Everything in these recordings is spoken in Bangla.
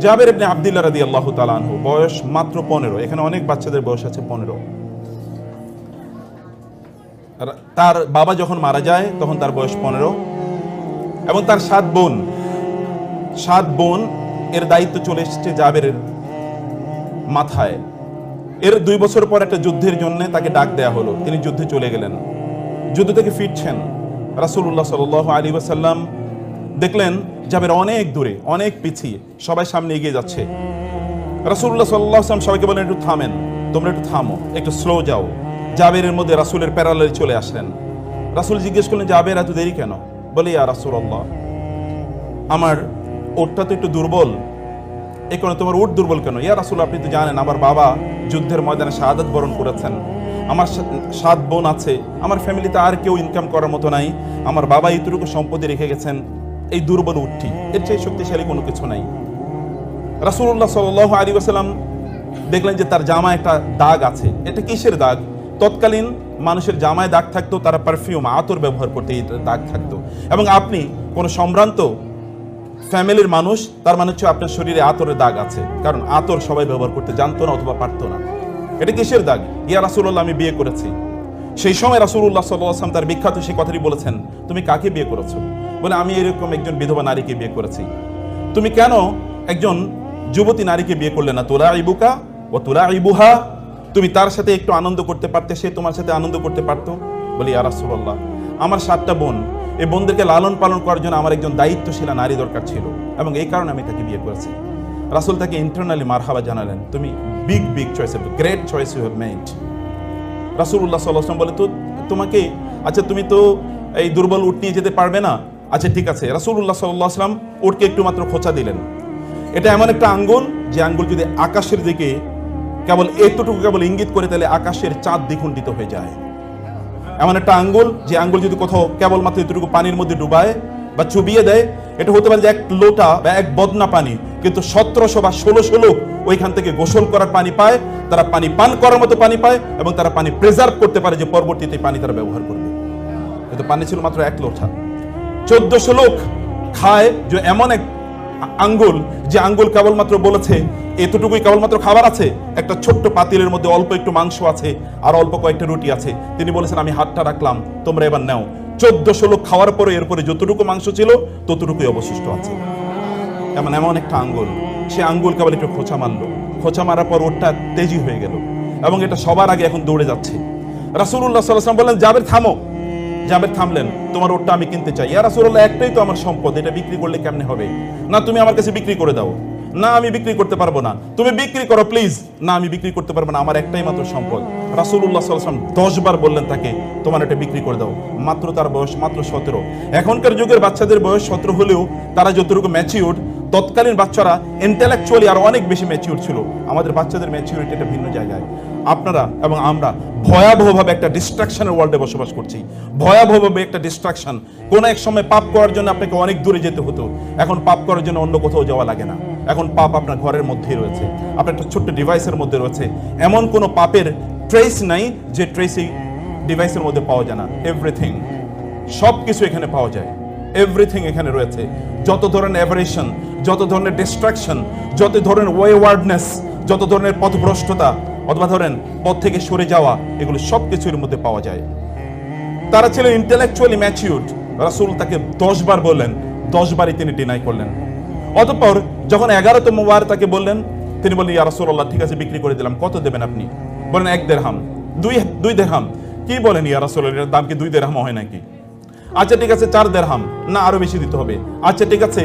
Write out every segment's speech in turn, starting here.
জাবের ইবনে আব্দুল্লাহ রাদিয়াল্লাহু তাআলা আনহু, বয়স মাত্র 15। এখানে অনেক বাচ্চাদের বয়স আছে 15। তার বাবা যখন মারা যায় তখন তার বয়স 15, এবং তার 7 বোন এর দায়িত্ব চলে এসেছে জাবেরের মাথায়। এর 2 বছর পর একটা যুদ্ধের জন্য তাকে ডাক দেয়া হলো, তিনি যুদ্ধে চলে গেলেন। যুদ্ধ থেকে ফিরছেন, রাসূলুল্লাহ সাল্লাল্লাহু আলাইহি ওয়াসাল্লাম দেখলেন জাবের অনেক দূরে, অনেক পিছিয়ে, সবাই সামনে এগিয়ে যাচ্ছে। রাসূলুল্লাহ সাল্লাল্লাহু আলাইহি ওয়াসাল্লাম সবাইকে বলেন, একটু থামেন, তোমরা একটু থামো, একটু স্লো যাও। জাবেরের মধ্যে রাসূলের প্যারালালে চলে আসলেন। রাসূল জিজ্ঞেস করলেন, জাবের এত দেরি কেন? বলে, ইয়া রাসূলুল্লাহ, আমার ওটটা তো একটু দুর্বল। এই কারণে তোমার উট দুর্বল কেন? ইয়া রাসূল, আপনি তো জানেন আমার বাবা যুদ্ধের ময়দানে শাহাদাত বরণ করেছেন, আমার 7 বোন আছে, আমার ফ্যামিলিতে আর কেউ ইনকাম করার মতো নাই, আমার বাবা এইটুকু সম্পত্তি রেখে গেছেন, এই দুর্বল উটটি, এর চেয়ে শক্তিশালী কোনো কিছু নাই। রাসূলুল্লাহ সাল্লাল্লাহু আলাইহি ওয়াসাল্লাম দেখলেন যে তার জামায় একটা দাগ আছে। এটা কিসের দাগ? তৎকালীন মানুষের জামায় দাগ থাকতো, তারা পারফিউম, আতর ব্যবহার করতে এই দাগ থাকতো। এবং আপনি কোনো সম্ভ্রান্ত ফ্যামিলির মানুষ, তার মানে হচ্ছে আপনার শরীরে আতরের দাগ আছে, কারণ আতর সবাই ব্যবহার করতে জানতো না অথবা পারতো না। এটা কিসের দাগ? ইয়া রাসূলুল্লাহ, আমি বিয়ে করেছি। সেই সময় রাসূলুল্লাহ সাল্লাল্লাহু আলাইহি ওয়াসাল্লাম তার বিখ্যাত সেই কথাটি বলেছেন, তুমি কাকে বিয়ে করেছো? বলে, আমি এরকম একজন বিধবা নারীকে বিয়ে করেছি। তুমি কেন একজন যুবতী নারীকে বিয়ে করলে না? তুলাইবুকা ওয়া তুলাইবুহা, তুমি তার সাথে একটু আনন্দ করতে পারতে, সে তোমার সাথে আনন্দ করতে পারতো। বলি, ইয়া রাসূলুল্লাহ, আমার 7টা বোন, এই বোনদেরকে লালন পালন করার জন্য আমার একজন দায়িত্বশীলা নারী দরকার ছিল, এবং এই কারণে আমি তাকে বিয়ে করেছি। রাসূল তাকে ইন্টারনালি মারহাবা জানালেন, তুমি big choice, great choice you have made. রাসূলুল্লাহ সাল্লাল্লাহু আলাইহি ওয়াসাল্লাম বলে, তো তোমাকে, আচ্ছা তুমি তো এই দুর্বল উট নিয়ে যেতে পারবে না, আচ্ছা ঠিক আছে। রাসূলুল্লাহ সাল্লাল্লাহু আলাইহি ওয়াসাল্লাম উটকে একটু মাত্র খোঁচা দিলেন। এটা এমন একটা আঙ্গুল, যে আঙ্গুল যদি আকাশের দিকে কেবল এতটুকু কেবল ইঙ্গিত করে, তাহলে আকাশের চাঁদ দ্বিখণ্ডিত হয়ে যায়। এমন একটা আঙ্গুল, যে আঙ্গুল যদি কোথাও কেবলমাত্র এতটুকু পানির মধ্যে ডুবায় বা চুবিয়ে দেয়, এটা হতে পারে যে 1 লোটা বা 1 বদনা পানি, কিন্তু 1700 বা 1600 লোক ওইখান থেকে গোসল করার পানি পায়, তারা পানি পান করার মতো পানি পায়, এবং তারা পানি প্রিজার্ভ করতে পারে, যে পরবর্তীতে পানি তারা ব্যবহার করবে। কিন্তু পানি ছিল মাত্র 1 লোটা। 1400 লোক খায়, যে এমন এক আঙ্গুল, যে আঙ্গুল কেবলমাত্র বলেছে এতটুকুই কেবলমাত্র খাবার আছে, একটা ছোট্ট পাতিলের মধ্যে অল্প একটু মাংস আছে আর অল্প কয়েকটা রুটি আছে। তিনি বলেছেন, আমি হাতটা রাখলাম, তোমরা এবার নাও। 1400 লোক খাওয়ার পরে এরপরে যতটুকু মাংস ছিল ততটুকুই অবশিষ্ট আছে। এমন একটা আঙ্গুল, সে আঙ্গুল কেবল একটু খোঁচা মারলো, খোঁচা মারার পর ওটা তেজি হয়ে গেল, এবং এটা সবার আগে এখন দৌড়ে যাচ্ছে। রাসূলুল্লাহ সাল্লাল্লাহু আলাইহি ওয়াসাল্লাম বললেন, জাবের থামো। জাবের থামলেন, তোমার ওটটা আমি কিনতে চাই। ইয়া রাসূলুল্লাহ, একটাই তো আমার সম্পদ, এটা বিক্রি করলে কেমনে হবে? না, তুমি আমার কাছে বিক্রি করে দাও। না, আমি বিক্রি করতে পারবো না। তুমি বিক্রি করো প্লিজ। না, আমি বিক্রি করতে পারবো না, আমার একটাই মাত্র সম্পদ। রাসূলুল্লাহ সাল্লাল্লাহু আলাইহি ওয়াসাল্লাম 10 বার বললেন তাকে, তোমার এটা বিক্রি করে দাও। মাত্র তার বয়স মাত্র 17। এখনকার যুগের বাচ্চাদের বয়স 17 হলেও তারা যতটুকু ম্যাচিউরড, তৎকালীন বাচ্চারা ইন্টেলেকচুয়ালি আর অনেক বেশি ম্যাচিউর ছিল। আমাদের বাচ্চাদের ম্যাচিউরিটি একটা ভিন্ন জায়গায়। আপনারা এবং আমরা ভয়াবহভাবে একটা ডিস্ট্রাকশনের ওয়ার্ল্ডে বসবাস করছি, ভয়াবহভাবে একটা ডিস্ট্রাকশন। কোন এক সময় পাপ করার জন্য আপনাকে অনেক দূরে যেতে হতো, এখন পাপ করার জন্য অন্য কোথাও যাওয়া লাগে না। এখন পাপ আপনার ঘরের মধ্যেই রয়েছে, আপনার একটা ছোট্ট ডিভাইসের মধ্যে রয়েছে। এমন কোনো পাপের ট্রেস নাই যে ট্রেস এই ডিভাইসের মধ্যে পাওয়া যায় না। এভরিথিং, সব কিছু এখানে পাওয়া যায়, এভরিথিং এখানে রয়েছে। যত ধরনের অ্যাভারেশন, যত ধরনের ডিস্ট্রাকশন, যত ধরনের ওয়েওয়ার্ডনেস, যত ধরনের পথভ্রষ্টতা অথবা ধরেন পথ থেকে সরে যাওয়া, এগুলো সব কিছুর মধ্যে পাওয়া যায়। তারা ছিলেন ইন্টেলেকচুয়ালি ম্যাচিউরড। রাসূল তাকে 10 বার বললেন, 10 বারই তিনি ডিনাই করলেন। অতঃপর যখন 11তম বার তাকে বললেন, তিনি বললেন, ইয়া রাসূলুল্লাহ, ঠিক আছে বিক্রি করে দিলাম, কত দেবেন আপনি? বলেন 1 দিরহাম। 2 দিরহাম? কি বলেন ইয়া রাসূলুল্লাহ, এর দাম কি 2 দিরহাম হয় নাকি? আচ্ছা ঠিক আছে 4 দিরহাম। না, আরো বেশি দিতে হবে। আচ্ছা ঠিক আছে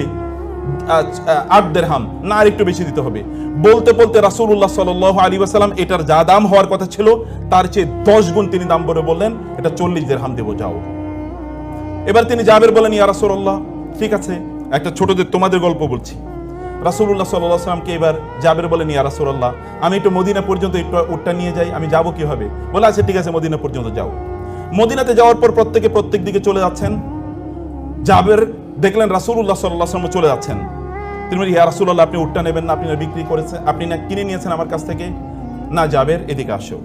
8 দিরহাম। না, আর একটু বেশি দিতে হবে। বলতে বলতে রাসূলুল্লাহ সাল্লাল্লাহু আলাইহি ওয়াসাল্লাম এটার যা দাম হওয়ার কথা ছিল তার চেয়ে 10 গুণ তিনি দাম বলে বললেন, এটা 40 দিরহাম দেবো, যাও। এবার তিনি জাবের বলেন, ইয়া রাসূলুল্লাহ, ঠিক আছে, একটা ছোটদের তোমাদের গল্প বলছি। রাসূলুল্লাহ সাল্লাল্লাহু আলাইহি ওয়াসাল্লামকে এবার জাবের বলেন, ইয়া রাসূলুল্লাহ, আমি একটু মদিনা পর্যন্ত একটু উটটা নিয়ে যাই, আমি যাবো কিভাবে? বলে, আচ্ছা ঠিক আছে, মদিনা পর্যন্ত যাও। মদিনাতে যাওয়ার পর প্রত্যেক দিকে চলে যাচ্ছেন। জাবের দেখলেন রাসূলুল্লাহ সাল্লাল্লাহু আলাইহি ওয়াসাল্লাম চলে যাচ্ছেন। তিনি বলেন, ইয়া রাসূলুল্লাহ, আপনি উটটা নেবেন না? আপনি না বিক্রি করেছেন, আপনি না কিনে নিয়েছেন আমার কাছ থেকে? না জাবের, এদিকে আসো।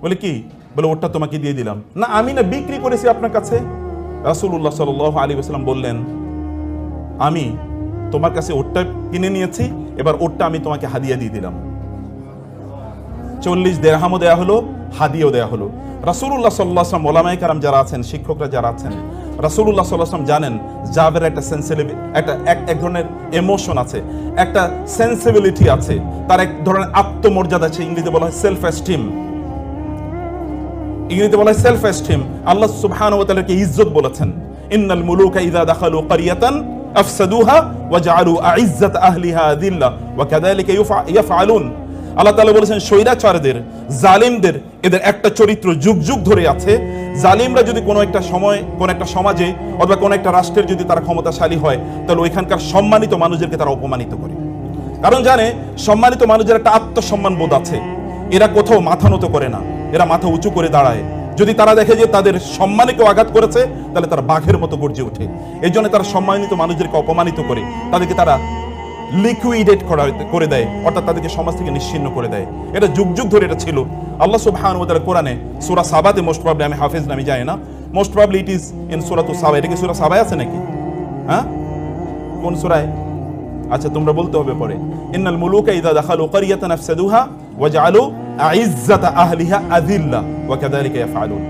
বলে, কি? বলে, ওটটা তোমাকে দিয়ে দিলাম। না, আমি না বিক্রি করেছি আপনার কাছে। রাসূলুল্লাহ সাল্লাল্লাহু আলাইহি ওয়াসাল্লাম বললেন, আমি তোমার কাছে ওটটা কিনে নিয়েছি, এবার ওটটা আমি তোমাকে হাদিয়া দিয়ে দিলাম। 40 দিরহামও দেয়া হলো, হাদিয়াও দেয়া হলো। রাসূলুল্লাহ সাল্লাল্লাহু আলাইহি ওয়াসাল্লাম, ওলামায়ে কেরাম যারা আছেন, শিক্ষকরা যারা আছেন, রাসূলুল্লাহ সাল্লাল্লাহু আলাইহি ওয়াসাল্লাম জানেন জাবের একটা এক ধরনের ইমোশন আছে, একটা সেন্সিবিলিটি আছে, তার এক ধরনের আত্মমর্যাদা আছে। ইংরেজিতে বলা হয় সেলফ এস্টিম। আল্লাহ সুবহানাহু ওয়া তাআলা কে ইজ্জত বলেছেন, ইন্নাল মুলুকা ইযা দাখালু ক্বরিয়াতান আফসাদুহা ওয়া জাআলু আইজ্জাত আহলিহা যিল্লা ওয়া কাযালিকা ইয়াফআলুন। আল্লাহ তাআলা বলেছেন, স্বৈরাচারদের, জালিমদের, এদের একটা চরিত্র যুগ যুগ ধরে আছে। জালিমরা যদি কোনো একটা সময়, কোনো একটা সমাজে অথবা কোনো একটা রাষ্ট্রের যদি তারা ক্ষমতাশালী হয়, তাহলে ওইখানকার সম্মানিত মানুষদেরকে তারা অপমানিত করে। কারণ জানে সম্মানিত মানুষের একটা আত্মসম্মান বোধ আছে, এরা কোথাও মাথা নত করে না, এরা মাথা উঁচু করে দাঁড়ায়। যদি তারা দেখে যে তাদের সম্মানে কেউ আঘাত করেছে, তাহলে তারা বাঘের মতো গর্জে ওঠে। এই জন্য তারা সম্মানিত মানুষদেরকে অপমানিত করে, তাদেরকে তারা লিকুইডেট করে দেয়, অর্থাৎ তাদেরকে সমাজ থেকে নিশ্চিহ্ন করে দেয়। এটা যুগ যুগ ধরে এটা ছিল। আল্লাহ সুবহানাহু ওয়া তাআলা কোরআনে সূরা সাবাতে, মোস্ট প্রবাবলি, আমি হাফেজ না, আমি জানি না, most probably it is in সূরাতুস সাবা। এটা কি সূরা সাবায় আছে নাকি? হ্যাঁ, কোন সূরায়? আচ্ছা, তোমরা বলতে হবে পরে। ইন্নাল মুলুকা ইযা দাখালু ক্বরিয়াতান আফসাদুহা ওয়া জাআলু আইজ্জাতা আহলিহা আযিল্লা ওয়া কাযালিকা ইয়াফআলুন।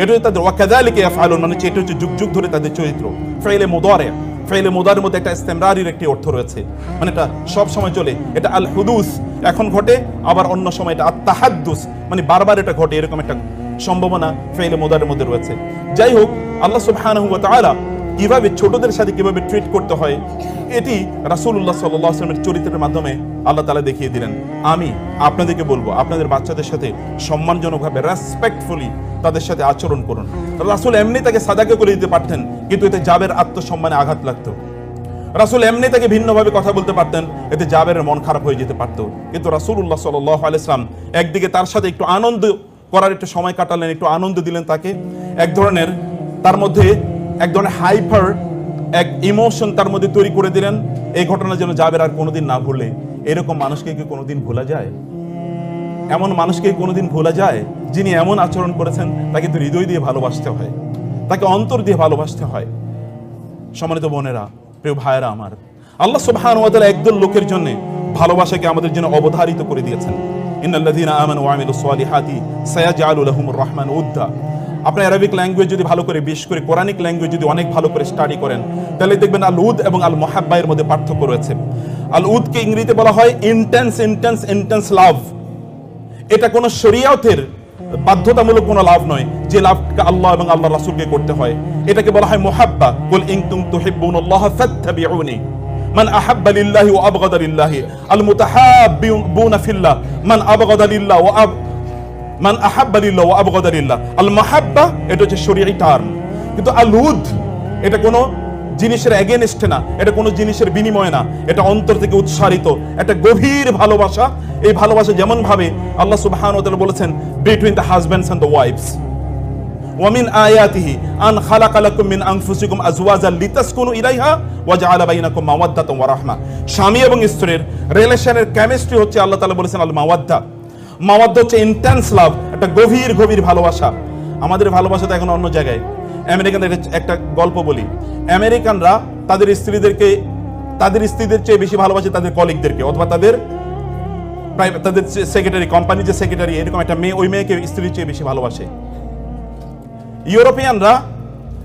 এটা তাদের ওয়া কাযালিকা ইয়াফআলুন মানে এটা হচ্ছে যুগ যুগ ধরে তাদের চরিত্র। ফাইলে মুদারি, ফাইলে মুদারির মধ্যে একটা ইস্তেমরারির একটি অর্থ রয়েছে, মানে এটা সব সময় চলে। এটা আল হুদুস, এখন ঘটে, আবার অন্য সময় এটা আত-তাহাদ্দুস, মানে বারবার এটা ঘটে, এরকম একটা সম্ভাবনা ফাইলে মুদারির মধ্যে রয়েছে। যাই হোক, আল্লাহ সুবহানাহু ওয়া তাআলা কিভাবে ছোটদের সাথে কিভাবে ট্রিট করতে হয়, এটি রাসূলুল্লাহ সাল্লাল্লাহু আলাইহি ওয়াসাল্লামের চরিত্রের মাধ্যমে আল্লাহ তাআলা দেখিয়ে দিলেন। আমি আপনাদেরকে বলবো, আপনাদের বাচ্চাদের সাথে সম্মানজনকভাবে, রেসপেক্টফুলি তাদের সাথে আচরণ করুন। রাসূল এমনি তাকে সাদাকে করে দিতে পারতেন, কিন্তু এতে জাবের আত্মসম্মানে আঘাত লাগতো। রাসূল এমনি তাকে ভিন্নভাবে কথা বলতে পারতেন, এতে জাবেরের মন খারাপ হয়ে যেতে পারতো। কিন্তু রাসূলুল্লাহ সাল্লাল্লাহু আলাইহি ওয়াসাল্লাম একদিকে তার সাথে একটু আনন্দ করার একটু সময় কাটালেন, একটু আনন্দ দিলেন তাকে, এক ধরনের তার মধ্যে এক ধরনের হাইপার এক ইমোশন তার মধ্যে তৈরি করে দিলেন। এই ঘটনা যেন জাবের আর কোনোদিন না ভুলে। এরকম মানুষকে কি কোনোদিন ভোলা যায়? এমন মানুষকে কোনোদিন ভোলা যায় যিনি এমন আচরণ করেছেন? তাকে তো হৃদয় দিয়ে ভালোবাসতে হয়, তাকে অন্তর দিয়ে ভালোবাসতে হয়। সম্মানিত বোনেরা, প্রিয় ভাইয়েরা আমার, আল্লাহ সুবহানাহু ওয়া তাআলা একদল লোকের জন্য ভালোবাসাকে আমাদের জন্য অবধারিত করে দিয়েছেন। ইন্নাল্লাযীনা আমানু ওয়া আমিলুস সালিহাতি সায়াজআলু লাহুমুর রাহমানু উদ্দা। আপনি আরবিক ল্যাঙ্গুয়েজ যদি ভালো করে, বিশেষ করে কোরআনিক ল্যাঙ্গুয়েজ যদি অনেক ভালো করে স্টাডি করেন, তাহলে দেখবেন আল উদ এবং আল মুহাব্বা এর মধ্যে পার্থক্য রয়েছে। আল উদকে ইংরেজিতে বলা হয় ইন্টেন্স লাভ। এটা কোনো শরীয়তের বাধ্যতামূলক কোনো লাভ নয়, যে লাভকে আল্লাহ এবং আল্লাহর রাসূলকে করতে হয়। এটাকে বলা হয় মুহাব্বা। কুল ইন কুনতুম তুহিব্বুনাল্লাহ ফাত্তাবিউনি মান আহাব্বা লিল্লাহি ওয়া আবগাদা লিল্লাহি আল মুতাহাব্বিউনা ফিল্লাহ মান আবগাদা লিল্লাহ ওয়া মান আহাব্বা লিল্লাহ ওয়া আবগাদা লিল্লাহ। আল মাহাব্বা এটা হচ্ছে শরীয়ী টার্ম, কিন্তু আল উদ এটা কোনো জিনিসের এগেনস্টে না, এটা কোনো জিনিসের বিনিময় না, এটা অন্তর থেকে উৎসারিত একটা গভীর ভালোবাসা। এই ভালোবাসা যেমন ভাবে আল্লাহ সুবহানাহু ওয়া তাআলা বলেছেন between the husbands and the wives, ওয়া মিন আয়াতিহি আন খালাকা লাকুম মিন আনফুসিকুম আজওয়াজান লিতাসকুনু ইলাইহা ওয়া জাআলা বাইনাকুম মাওয়াদ্দাতান ওয়া রাহমা। স্বামী এবং স্ত্রীর রিলেশনের কেমিস্ট্রি হচ্ছে আল্লাহ তাআলা বলেছেন আল মাওয়াদ্দা। মাওয়াদ্দা হচ্ছে ইন্টেন্স লাভ, একটা গভীর গভীর ভালোবাসা। আমাদের ভালোবাসা তো এখন অন্য জায়গায়। আমেরিকানদের একটা গল্প বলি। আমেরিকানরা তাদের স্ত্রীদের চেয়ে বেশি ভালোবাসে তাদের কলিগদেরকে, অথবা তাদের সেক্রেটারি, কোম্পানির যে সেক্রেটারি, এরকম একটা মেয়ে, ওই মেয়েকে স্ত্রীর চেয়ে বেশি ভালোবাসে। ইউরোপিয়ানরা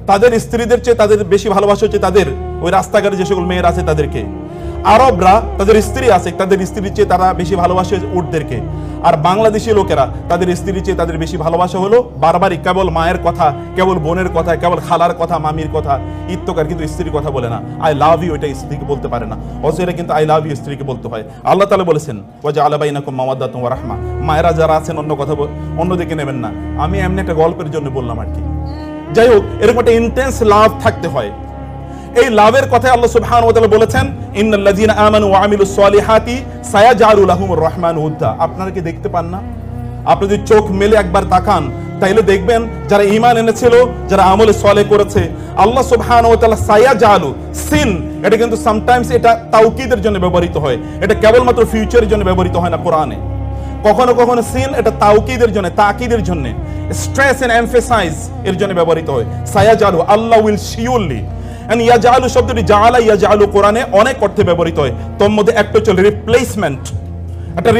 তাদের স্ত্রীদের চেয়ে তাদের বেশি ভালোবাসা হচ্ছে তাদের ওই রাস্তাঘাটে যে সকল মেয়েরা আছে তাদেরকে। আরবরা তাদের স্ত্রী আছে, তাদের স্ত্রীর চেয়ে তারা বেশি ভালোবাসে উটদেরকে। আর বাংলাদেশি লোকেরা তাদের স্ত্রীর চেয়ে তাদের বেশি ভালোবাসা হলো বারবারই কেবল মায়ের কথা, কেবল বোনের কথা, কেবল খালার কথা, মামির কথা, ইত্তকার, কিন্তু স্ত্রীর কথা বলে না। আই লাভ ইউ এটা স্ত্রীকে বলতে পারে না, অথচ এটা কিন্তু আই লাভ ইউ স্ত্রীকে বলতে হয়। আল্লাহ তাআলা বলেছেন ওয়া জাআলা বাইনাকুম মাওয়াদ্দাতান ওয়া রাহমা। মায়েরা যারা আছেন অন্য কথা অন্যদিকে নেবেন না, আমি এমনি একটা গল্পের জন্য বললাম আর কি। যাই হোক, এরকম একটা ইন্টেন্স লাভ থাকতে হয়। এই লাভের কথা আল্লাহ সুবহানাহু ওয়া তাআলা বলেছেন ইন্নাল্লাযীনা আমানু ওয়া আমিলুস সালিহাতি সায়াজআলু লাহুমুর রাহমানু উদ্দা। আপনারা কি দেখতে পান না? আপনি যদি চোখ মেলে একবার তাকান, তাইলে দেখবেন যারা ঈমান এনেছিল, যারা আমলে সালেহ করেছে, আল্লাহ সুবহানাহু ওয়া তাআলা সায়াজআলু, সিন এটা কিন্তু সামটাইমস এটা তাওকীদের জন্য ব্যবহৃত হয়, এটা কেবলমাত্র ফিউচারের জন্য ব্যবহৃত হয় না কোরআনে। কখনো কখনো সিন এটা তাওকীদের জন্য, তাকিদের জন্য, স্ট্রেস এন্ড এমফাসাইজ এর জন্য ব্যবহৃত হয়। সায়াজআলু, আল্লাহ উইল শিওরলি, ইয়াজআলু শব্দটি জাআলা ইয়াজআলু কোরআনে অনেক অর্থে ব্যবহৃত হয়, তোর মধ্যে একটা হচ্ছে রিপ্লেসমেন্ট, একটা